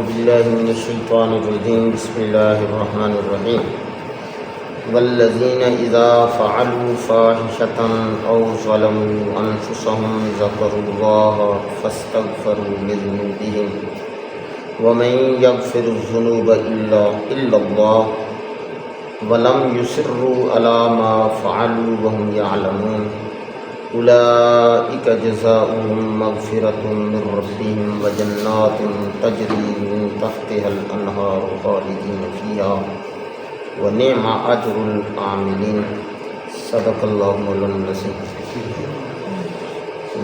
باللہ من الشیطان الرجیم بسم اللہ الرحمن الرحیم والذین اذا فعلوا فاحشة او ظلموا انفسهم ذکروا اللہ فاستغفروا لذنوبهم ومن یغفر الذنوب الا اللہ ولم یصروا علی ما فعلوا وهم یعلمون اولئک جزاؤہم مغفرۃ من ربہم وجنات تجری من تحتها الانہار خالدین فیہا ونعم اجر العاملین۔ صدق اللہ مولانا العظیم۔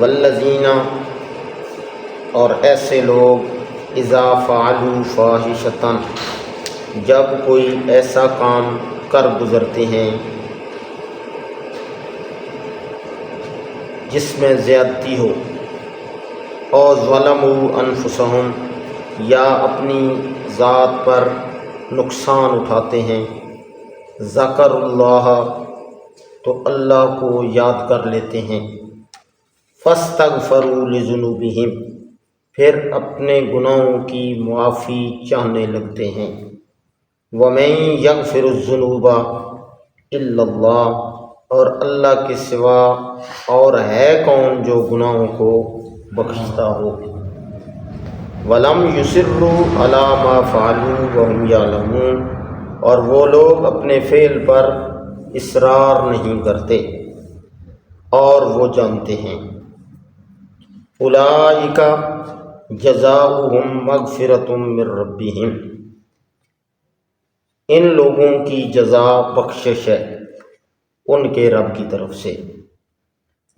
والذین، اور ایسے لوگ، اذا فعلوا فاحشۃ، جب کوئی ایسا کام کر گزرتے ہیں جس میں زیادتی ہو، اور ظلموا انفسہم، یا اپنی ذات پر نقصان اٹھاتے ہیں، ذکر اللہ، تو اللہ کو یاد کر لیتے ہیں، فاستغفروا لذنوبہم، پھر اپنے گناہوں کی معافی چاہنے لگتے ہیں، ومن یغفر الذنوب الا اللہ، اور اللہ کے سوا اور ہے کون جو گناہوں کو بخشتا ہو، ولم یصروا علی ما فعلوا وهم یعلمون، اور وہ لوگ اپنے فعل پر اصرار نہیں کرتے اور وہ جانتے ہیں، اولئک جزاؤہم مغفرۃ من ربہم، ان لوگوں کی جزا بخشش ہے ان کے رب کی طرف سے،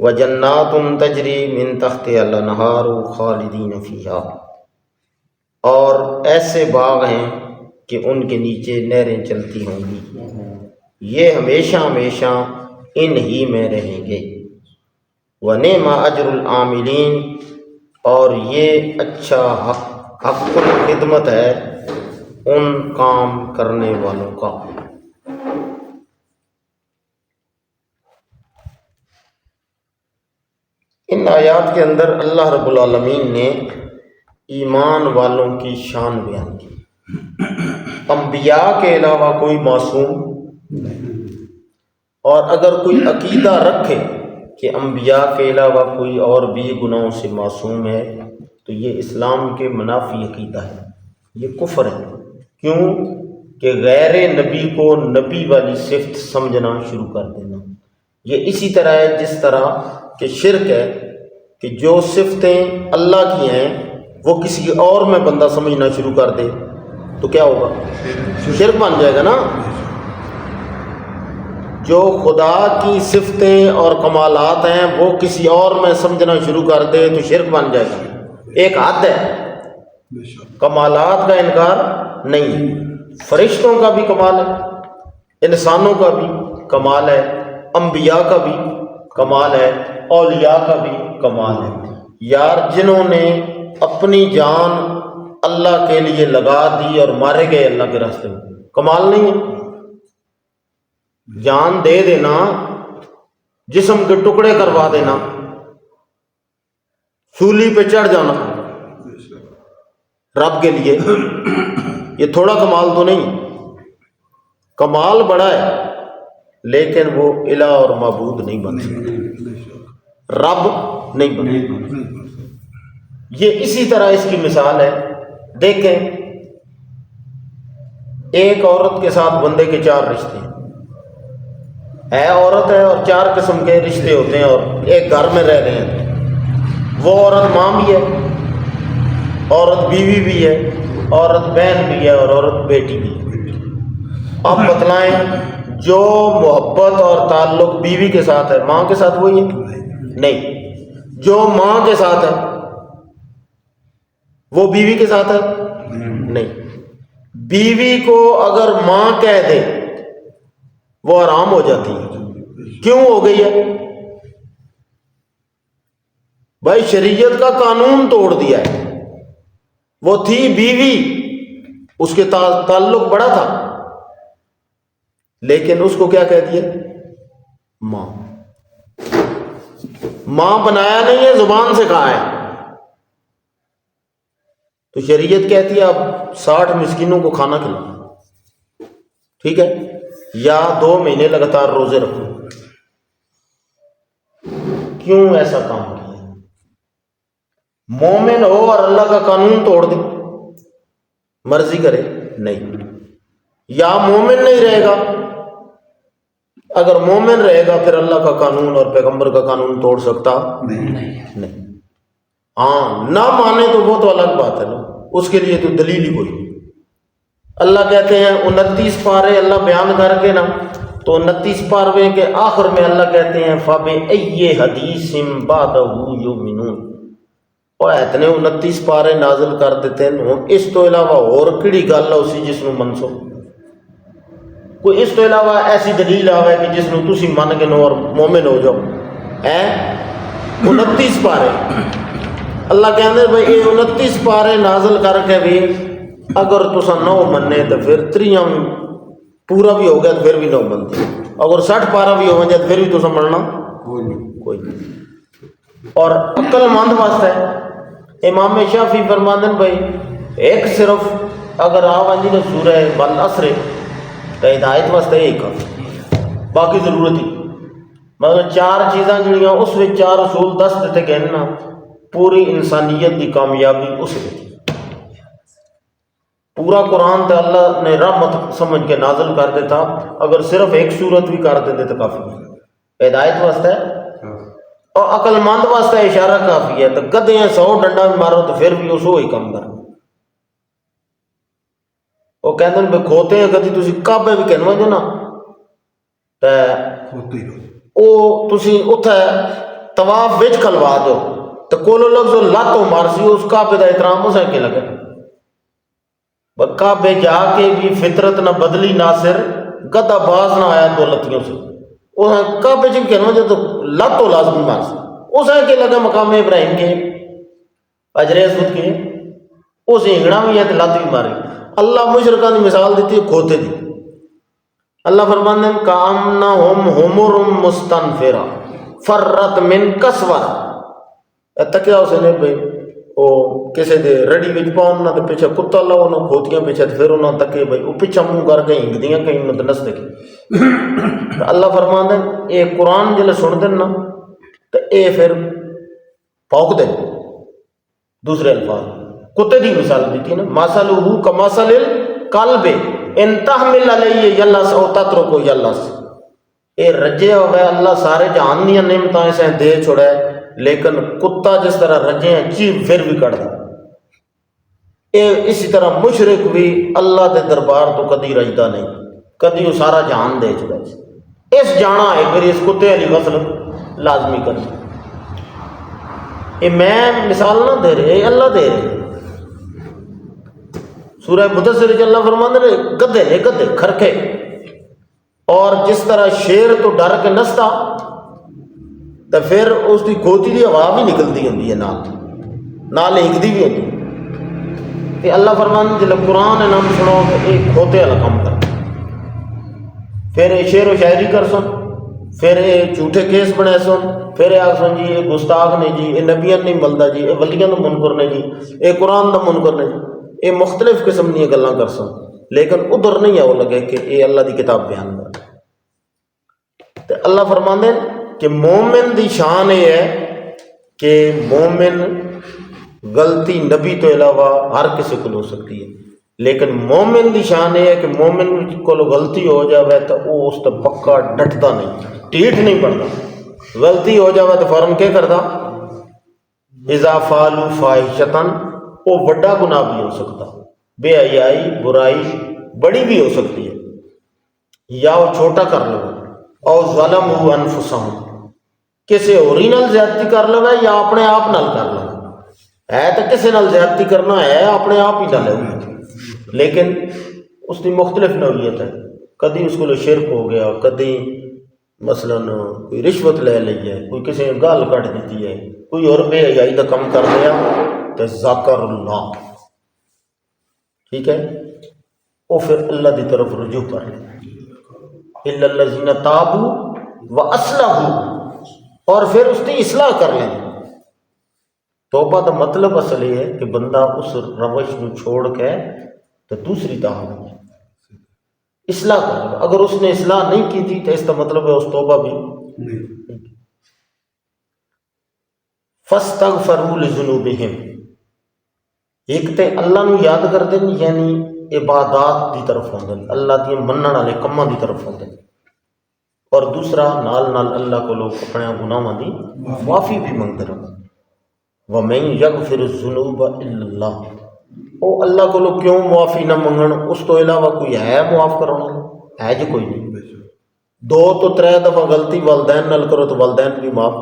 وجنات تجری من تحتها الانہار خالدین فیہا، اور ایسے باغ ہیں کہ ان کے نیچے نہریں چلتی ہوں گی، یہ ہمیشہ ہمیشہ ان ہی میں رہیں گے، ونعم اجر العاملین، اور یہ اچھا حق الخدمت ہے ان کام کرنے والوں کا۔ ان آیات کے اندر اللہ رب العالمین نے ایمان والوں کی شان بیان کی۔ انبیاء کے علاوہ کوئی معصوم، اور اگر کوئی عقیدہ رکھے کہ انبیاء کے علاوہ کوئی اور بھی گناہوں سے معصوم ہے تو یہ اسلام کے منافی عقیدہ ہے، یہ کفر ہے۔ کیوں کہ غیر نبی کو نبی والی صفت سمجھنا شروع کر دینا، یہ اسی طرح ہے جس طرح کہ شرک ہے کہ جو صفتیں اللہ کی ہیں وہ کسی اور میں بندہ سمجھنا شروع کر دے تو کیا ہوگا؟ شرک بن جائے گا نا۔ جو خدا کی صفتیں اور کمالات ہیں وہ کسی اور میں سمجھنا شروع کر دے تو شرک بن جائے گا۔ ایک حد ہے، کمالات کا انکار نہیں، فرشتوں کا بھی کمال ہے، انسانوں کا بھی کمال ہے، انبیاء کا بھی کمال ہے، اولیاء کا بھی کمال ہے۔ یار جنہوں نے اپنی جان اللہ کے لیے لگا دی اور مارے گئے اللہ کے راستے میں، کمال نہیں ہے؟ جان دے دینا، جسم کے ٹکڑے کروا دینا، سولی پہ چڑھ جانا رب کے لیے، یہ تھوڑا کمال تو نہیں، کمال بڑا ہے، لیکن وہ الہ اور معبود نہیں بن سکتا، رب نہیں بن سکتا۔ یہ اسی طرح اس کی مثال ہے، دیکھیں ایک عورت کے ساتھ بندے کے چار رشتے ہیں، ہے عورت ہے اور چار قسم کے رشتے ہوتے ہیں، اور ایک گھر میں رہ رہے ہیں، وہ عورت ماں بھی ہے، عورت بیوی بھی ہے، عورت بہن بھی ہے، اور عورت بیٹی بھی ہے۔ اب بتلائیں جو محبت اور تعلق بیوی کے ساتھ ہے ماں کے ساتھ وہی ہے؟ نہیں۔ جو ماں کے ساتھ ہے وہ بیوی کے ساتھ ہے؟ نہیں۔ بیوی کو اگر ماں کہہ دے وہ حرام ہو جاتی ہے۔ کیوں ہو گئی ہے؟ بھائی شریعت کا قانون توڑ دیا ہے۔ وہ تھی بیوی، اس کے تعلق بڑا تھا، لیکن اس کو کیا کہہ دیا؟ ماں۔ ماں بنایا نہیں ہے، زبان سے کہا ہے۔ تو شریعت کہتی ہے آپ 60 مسکینوں کو کھانا کھلاؤ، ٹھیک ہے، یا 2 مہینے لگاتار روزے رکھو. کیوں ایسا کام کیا؟ مومن ہو اور اللہ کا قانون توڑ دے، مرضی کرے؟ نہیں. یا مومن نہیں رہے گا، اگر مومن رہے گا پھر اللہ کا قانون اور پیغمبر کا قانون توڑ سکتا نہیں. ہاں نہ مانے تو وہ تو الگ بات ہے نا، اس کے لیے تو دلیل ہی کوئی نہیں. اللہ کہتے ہیں 29 پارے اللہ بیان کر کے نا، تو 29 پاروے کے آخر میں اللہ کہتے ہیں فَبِأَيِّ حَدِيثٍ بَعْدَهُ يُؤْمِنُونَ. اور اتنے 29 پارے نازل کر دیتے ہیں، اس تو علاوہ اور کیڑی گل ہے اسی جس نو منسو؟ کوئی اس تو علاوہ ایسی دلیل آوے کہ جس نو تسی من کے نو اور مومن ہو جاؤ؟ 29 پارے اللہ کہتے ہیں بھائی یہ 29 پارے نازل کر کے بھی اگر تسا نو مننے تو پھر 3 پورا بھی ہو گیا تو پھر بھی نو منتے. اگر 60 پارا بھی ہو جائے تو پھر بھی تسا مننا کوئی نہیں. اور عقل مند واسطے امام شافعی فرماتے ہیں بھائی ایک صرف اگر آپ جی نے سورہ والعصر تو ہدایت واسطے یہی کافی، باقی ضرورت ہی مگر 4 چیزاں جڑیاں اس میں 4 اصول 10 دیتے گئے نا، پوری انسانیت کی کامیابی اس میں. پورا قرآن تو اللہ نے رحمت سمجھ کے نازل کر دیتا، اگر صرف ایک صورت بھی کر دیتے تو کافی. ہدایت واسطے اور عقل مند واسطے اشارہ کافی ہے. تو گدے 100 ڈنڈا بھی مارو تو پھر بھی اس وہی کام کرنا. وہ کہتے ہیں کھوتے ہیں کدی تسی کعبے بھی کہنو جو نا تو وہ تسی اتھے طواف وچ کھلوا دو تو کولو لفظ لاتوں مارسی اس کعبے دا احترام اسے کے لگے. کعبے جا کے بھی فطرت نہ بدلی ناصر، گدا باز نہ آیا 2 لتیوں سے. وہ کعبے جب کہنا جو تو لاتوں لازمی مارسی اسے کے لگا مقام ابراہیم کے اجر اسود کے اسے ہنگنا بھی ہے تو لات بھی ماری. اللہ مشرکان کی مثال دیتی ہے کھوتے دی. اللہ فرماتے ہیں کَأَنَّهُمْ حُمُرٌ مُسْتَنفِرَةٌ فَرَّتْ مِنْ قَسْوَرَةٍ. تکیا اسے نے بھئی وہ کسے دے رڈی وچ پاؤن نہ تے پیچھے کتا لاؤ نہ کھوتیاں پیچھے پھر انہاں تکے بھئی وہ پیچھے منہ کر کے ہنگدیاں کہیں نہ تے نستے کی. اللہ فرماتے ہیں اے قرآن جلے سن دیں نا تو اے پھر پھونک دیں. دوسرے الفاظ کتے دی مثال دیتی ہے نا، مَثَلُهُ كَمَثَلِ الْكَلْبِ اِنْ تَحْمِلْ عَلَيْهِ يَلَّسْ أَوْ تَتْرُكْهُ يَلَّسْ. اے رجے ہوئے اللہ سارے جہان دیا نعمتاں سے دے چھوڑے، لیکن کتا جس طرح رجے ہیں چیپ پھر بھی کٹ دیں. اے اسی طرح مشرک بھی اللہ دے دربار تو کدی رجدہ نہیں، کدی وہ سارا جہان دے چھوڑے. اس جانا ہے پھر اس کتے علی غسل لازمی کرنا. یہ میں مثال نہ دے رہے، یہ اللہ دے رہے. سورہ مدثر کے اللہ فرماتے ہیں گدے نے گدے کھرکھے، اور جس طرح شیر تو ڈر کے نستا تو پھر اس کی کھوتی دی ہوا بھی نکلتی ہوتی ہے نال ہکتی بھی ہوتی. کہ اللہ فرماتے ہیں جب قرآن نام سنو تو ایک کھوتے والا کام کر، پھر یہ شعر و شاعری کر سن، پھر یہ جھوٹے کیس بنے سن، پھر یہ آخ سن جی یہ گستاخ نے جی، یہ نبیاں نہیں ملتا جی، یہ ولیاں دا منکر نے جی، یہ قرآن دا منکر نے جی. یہ مختلف قسم دیا گلاں کر سن، لیکن ادھر نہیں آؤ لگے کہ یہ اللہ دی کتاب بیان کر. تو اللہ فرماندے ہیں کہ مومن دی شان یہ ہے کہ مومن غلطی نبی تو علاوہ ہر کسی کو ہو سکتی ہے، لیکن مومن دی شان یہ ہے کہ مومن کو غلطی ہو جاوے تو وہ اس تے پکا ڈٹتا نہیں، ٹھیٹ نہیں پڑتا. غلطی ہو جاوے تو فوراً کیا کرتا؟ اذا فعلوا فاحشۃ، وہ بڑا گناہ بھی ہو سکتا، بے حیائی برائی بڑی بھی ہو سکتی ہے، یا وہ چھوٹا کر لو، اور ظلموا انفسہم، کسی ہوری نال زیادتی کر لو یا اپنے آپ نال کر لو. ہے تو کسی نال زیادتی کرنا ہے اپنے آپ ہی نال ہے، لیکن اس کی مختلف نوعیت ہے. کدی اس کو شرک ہو گیا، کدی مثلا کوئی رشوت لے لی ہے، کوئی کسی نے گال کٹ دیتی ہے، کوئی اور بے حیائی کا کم کر دیا تو ذکر اللہ، ٹھیک ہے، وہ پھر اللہ کی طرف رجوع کر لیں. الا الذین تابوا واصلحوا، اور پھر اس کی اصلاح کر لیں. توبہ کا مطلب اصل یہ ہے کہ بندہ اس روش کو چھوڑ کے تو دوسری طرح بنے اصلاح کر. اگر اس نے اصلاح نہیں کی تھی تو اس کا مطلب ہے اس توبہ بھی نہیں. فاستغفروا لذنوبہم، ایک تے اللہ نو یاد کرتے ہیں یعنی عبادات دی طرف ہوندے ہیں، اللہ دی منن والے کماں دی طرف ہوندے ہیں، اور دوسرا نال نال اللہ کو لوگ اپنے گناہاں دی معافی بھی منگتے رہتے ہیں. وَمَن يَغْفِرُ الذُّنُوبَ إِلَّا اللَّهُ، او اللہ کو لوگ کیوں معافی نہ منگن؟ اس تو علاوہ کوئی ہے معاف کرنے والا؟ ہے جی کوئی نہیں. دو تو ترے دفعہ غلطی والدین نال کرو تو والدین بھی معاف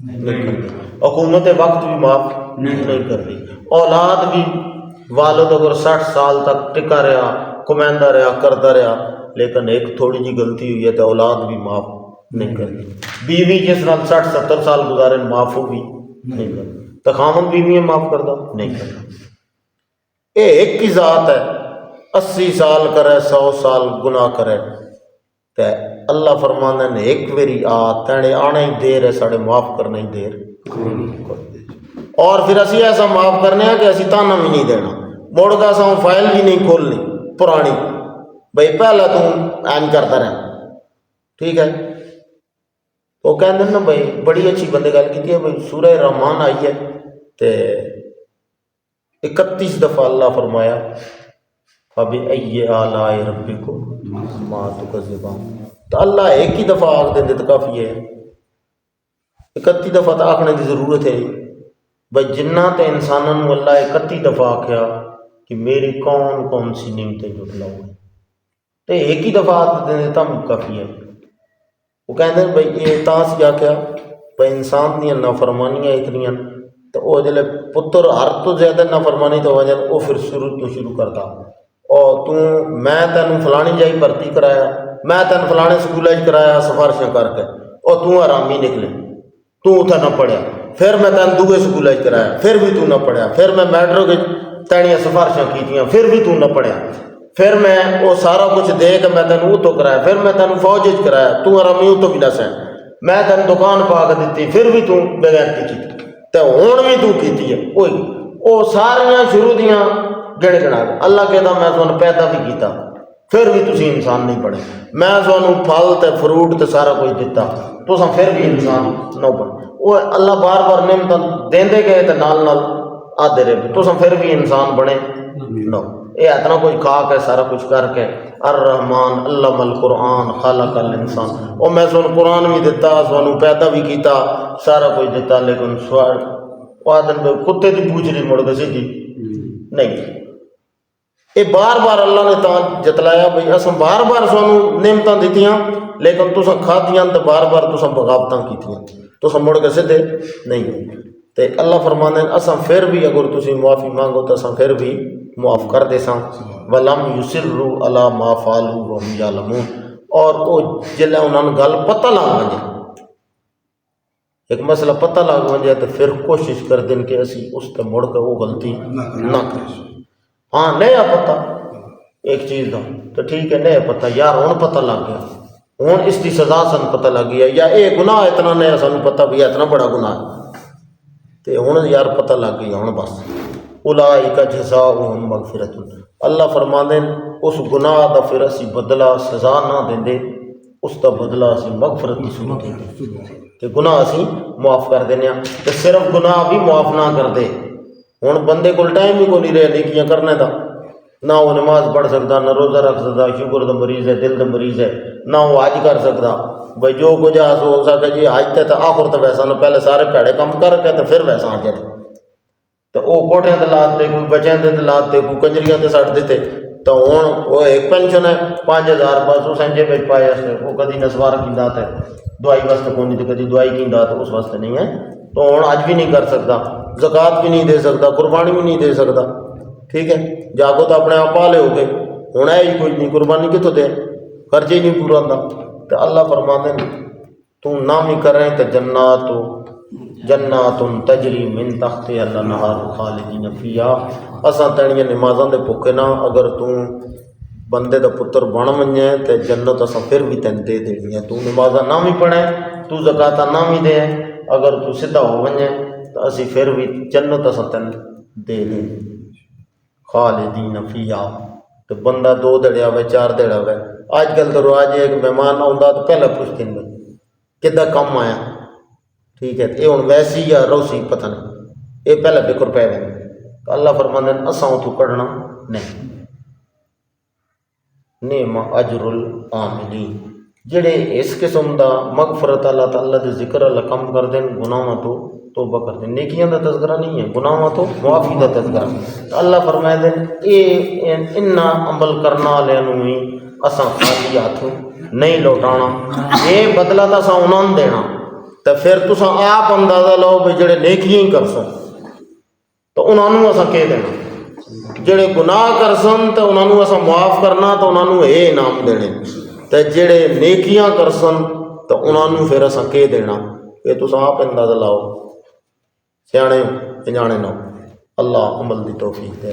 نہیں کرتے، حکومت وقت بھی معاف نہیں کرتی، اولاد بھی والد اگر 60 سال تک ٹکا رہا کمائندہ رہا کرتا رہا لیکن ایک تھوڑی جی غلطی ہوئی ہے تو اولاد بھی معاف نہیں کرتی. بیوی جس نال 60-70 سال گزارے معاف ہو بھی نہیں کرتی، تو خامن بیوی معاف کرتا نہیں کرتا. یہ ایک کی ذات ہے، 80 سال کرے 100 سال گناہ کرے تے اللہ فرماندے نے ایک ویری تینے آنے ہی دیر ہے ساڑے معاف کرنے ہی دیر. اور پھر اسی ایسا معاف کرنے ہیں کہ اسی تانا بھی نہیں دینا، موڑ کا سا فائل بھی نہیں کھولنی پرانی، بھئی پہلا تو این کرتا رہے ٹھیک ہے. وہ کہتے ہیں نا بھائی بڑی اچھی بندے گل کی ہے، بھائی سورہ رحمان آئی ہے تے 31 دفعہ اللہ فرمایا فَبِأَيِّ آلَاءِ رَبِّكُمْ مَا تُكَذِّبَانِ، تو اللہ ایک ہی دفعہ آکھ دیں تو کافی ہے، 31 دفعہ تو آکھنے کی ضرورت ہے. بھائی جنات انسانوں اللہ 31 دفعہ آکھیا کہ میری کون کون سی نعمتیں جھٹلاؤ گے، تو ایک ہی دفعہ آکھ دیں دیتا کافی ہے. وہ کہتے ہیں بھائی یہ تاس کیا کیا بھائی انسان دیا نافرمانیاں اتنیاں، تو وہ جلے پتر ہر تو زیادہ نافرمانی تو وجہ وہ پھر شروع کرتا، اور تو میں تینوں فلانی جائی بھرتی کرایا، میں تین فلانے سکولے کرایا سفارشیں کر کے، اور تو آرامی نکلے تو اتنا نہ پڑھیا، پھر میں تین دوسرے سکولے کرایا پھر بھی تو نہ پڑھیا، پھر میں میٹرو کے تینیاں سفارشیں کیتیاں پھر بھی تو نہ پڑھیا، پھر میں وہ سارا کچھ دے کے میں تینوں تو کرایا، پھر میں تینوں فوج کرایا تو آرامی تو بھی نہ سین، میں تین دکان پا کے دیتی پھر بھی تو بغیرتی کی تو ہون بھی تو کیتی ہے. وہ ساریاں شروع دیاں گڑ گڑا اللہ کہتا میں تمہیں پیدا بھی کیتا پھر بھی تسی انسان نہیں بنے، میں تمہیں پھل تے فروٹ تے سارا کچھ دیتا تو پھر بھی انسان نہ بنے. وہ اللہ بار بار نعمت دیندے گئے تے نال نال آدھے رہے تو پھر بھی انسان بنے نہ. یہ اتنا کچھ کھا کے سارا کچھ کر کے الرحمن علم القرآن خلق الانسان، اور میں سن قرآن بھی دیتا سنوں پیدا بھی کیتا سارا کچھ دیتا، لیکن کتے کی پوچھ رہی مڑ کے سیدھی نہیں. یہ بار بار اللہ نے تا جتلایا بھائی اصل بار بار سانوں نعمتاں دیتیاں لیکن تساں کھادیاں تو بار بار تساں بغاوتاں کیتیاں تساں مڑ کے سیدھے نہیں. تے اللہ فرماندے اساں پھر بھی اگر تسی معافی مانگو تو اساں پھر بھی معاف کر دے ساں. ولم یصروا علی ما فعلوا وهم یعلمون، اور وہ جلے انہاں نوں گل پتہ لگ ونجے، ایک مسئلہ پتہ لگ ونجے تو پھر کوشش کر دیں کہ اسی اس تے مڑ کے وہ غلطی نہ کریں. ہاں نیا پتہ ایک چیز دا تو ٹھیک ہے، نیا پتہ یار ہن پتہ لگ گیا، ہن اس کی سزا سن پتہ لگ گیا، یا اے گناہ اتنا نیا سانوں پتہ بھی اتنا بڑا گناہ تے ہن یار پتہ لگ گیا ہن بس. اولئک جزاؤہم مغفرۃ، اللہ فرماندے اس گناہ دا پھر اسی بدلہ سزا نہ دیندے، اس دا بدلہ اسی مغفرت کی صورت دیندے تے گناہ اسی معاف کر دینے ہاں. تے صرف گناہ بھی معاف نہ کر دے، ہن بندے کول ٹائم ہی کوئی نہیں رہے نیکیاں کرنے دا، نہ وہ نماز پڑھ سکتا، نہ روزہ رکھ سکتا، شوگر دا مریض ہے دل دا مریض ہے، نہ وہ حج کر سکتا. بھائی جو کچھ ہو سکتا جی حج تے آخر تو ویسا نہ پہلے سارے پیڑے کام کر کے تو پھر ویسا آ جائے تو وہ کوٹھیاں تے لاتے کوئی بچیاں تے لاتے کوئی کنجریاں تے سٹ دیتے. تو ہوں وہ ایک پینشن ہے 5000 بس اس انجے بچ پائے وہ کدی نسوار کی دات ہے دوائی واسطے کون نہیں، کدی دوائی کی دات اس واسطے نہیں ہے. تو ہوں حج بھی نہیں کر سکتا، زکوٰۃ بھی نہیں دے سکتا، قربانی بھی نہیں دے سکتا. ٹھیک ہے جاگو تو اپنے آپ پالے ہو گئے، ہوں ہے ہی کوئی نہیں، قربانی کتوں دے، خرچے ہی نہیں پورا ہوتا. تو اللہ فرماتے ہیں تو نہ بھی کریں تو جنات تجری من تحتہا الانہار خالدین فیہا، اساں تیڑیاں نمازاں دے بھکے نہ اگر تو بندے دا پتر بن ونجے تے جنت اساں پھر بھی تین دے دینی ہے. تو نمازاں نہ بھی پڑھیں، تو زکاتاں نہ بھی دے، اگر تو سدھا ہو ونجے تو اسی پھر بھی جنت اساں تین دے دیں خالدین فیہا۔ تو بندہ 2 دڑیا ہوئے 4 دڑیا ہوئے، آج کل تو رواج ہے کہ مہمان آؤں تو پہلے پوچھتے ہیں کدھا کم آیا، ٹھیک ہے، یہ ہوں ویسی یا روسی پتہ نہیں، یہ پہلے بکر پہ گئے۔ تو اللہ فرماندے ہیں اساں اتوں کڑنا نہیں۔ نعم اجر العاملین، جڑے اس قسم دا مغفرت اللہ تعالیٰ دے ذکر اللہ کم کر دیں، گناہاں تو توبہ کر دیں، نیکیاں دا تذکرہ نہیں ہے، گناہاں تو معافی دا تذکرہ۔ تو اللہ فرمائے دیں اے انہا عمل کرنا والوں ہی اساں خالی ہاتھ نہیں لوٹانا، یہ بدلہ تا اساں انہاں نوں دینا۔ تو پھر تساں آپ اندازہ لو بھی جڑے نیکیاں ہی کرسو تو انہاں نوں اساں کہہ دینا، جڑے گناہ کرسن تو انہاں نوں اساں معاف کرنا تو انہاں نوں اے انعام دینے، تے جڑے نیکیاں کرسن تو انہاں نوں پھر اساں کہہ دینا کہ تساں آپ اندازہ لاؤ، سیانے انجانے نو۔ اللہ عمل دی توفیق دے۔